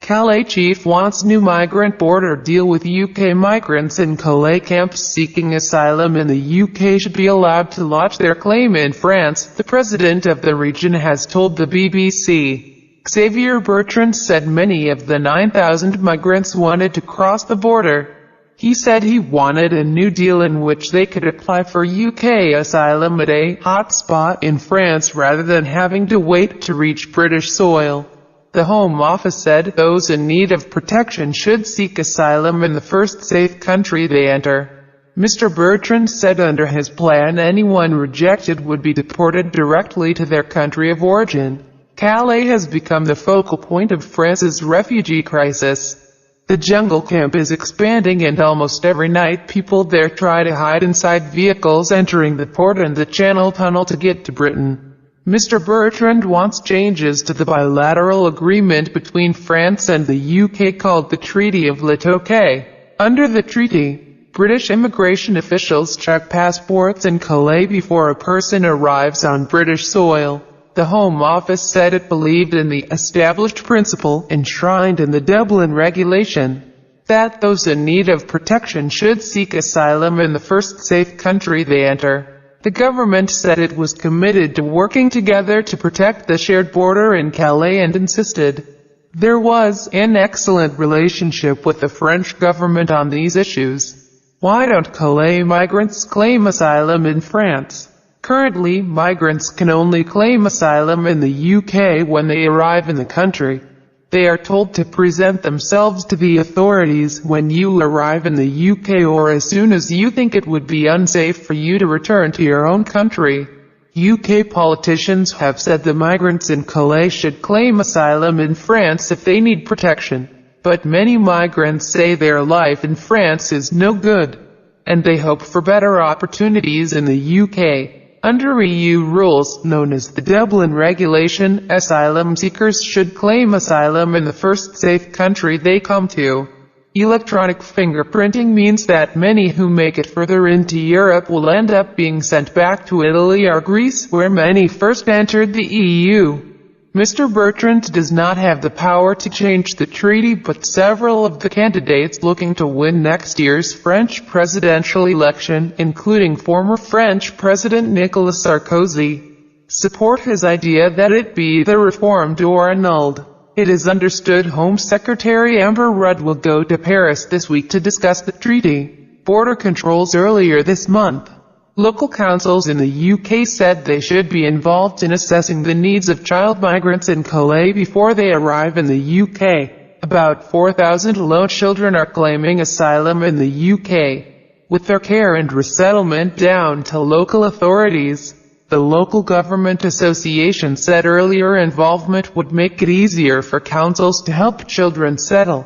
Calais chief wants new migrant border deal with UK migrants in Calais camps seeking asylum in the UK should be allowed to lodge their claim in France, the president of the region has told the BBC. Xavier Bertrand said many of the 9,000 migrants wanted to cross the border. He said he wanted a new deal in which they could apply for UK asylum at a hotspot in France rather than having to wait to reach British soil. The Home Office said those in need of protection should seek asylum in the first safe country they enter. Mr. Bertrand said under his plan anyone rejected would be deported directly to their country of origin. Calais has become the focal point of France's refugee crisis. The jungle camp is expanding and almost every night people there try to hide inside vehicles entering the port and the Channel Tunnel to get to Britain. Mr. Bertrand wants changes to the bilateral agreement between France and the UK called the Treaty of Le Touquet. Under the treaty, British immigration officials check passports in Calais before a person arrives on British soil. The Home Office said it believed in the established principle enshrined in the Dublin regulation that those in need of protection should seek asylum in the first safe country they enter. The government said it was committed to working together to protect the shared border in Calais and insisted there was an excellent relationship with the French government on these issues. Why don't Calais migrants claim asylum in France? Currently, migrants can only claim asylum in the UK when they arrive in the country. They are told to present themselves to the authorities when you arrive in the UK or as soon as you think it would be unsafe for you to return to your own country. UK politicians have said the migrants in Calais should claim asylum in France if they need protection. But many migrants say their life in France is no good, and they hope for better opportunities in the UK. Under EU rules, known as the Dublin regulation, asylum seekers should claim asylum in the first safe country they come to. Electronic fingerprinting means that many who make it further into Europe will end up being sent back to Italy or Greece, where many first entered the EU. Mr. Bertrand does not have the power to change the treaty, but several of the candidates looking to win next year's French presidential election, including former French President Nicolas Sarkozy, support his idea that it be either reformed or annulled. It is understood Home Secretary Amber Rudd will go to Paris this week to discuss the treaty. Border controls earlier this month. Local councils in the UK said they should be involved in assessing the needs of child migrants in Calais before they arrive in the UK. About 4,000 lone children are claiming asylum in the UK, with their care and resettlement down to local authorities. The local government association said earlier involvement would make it easier for councils to help children settle.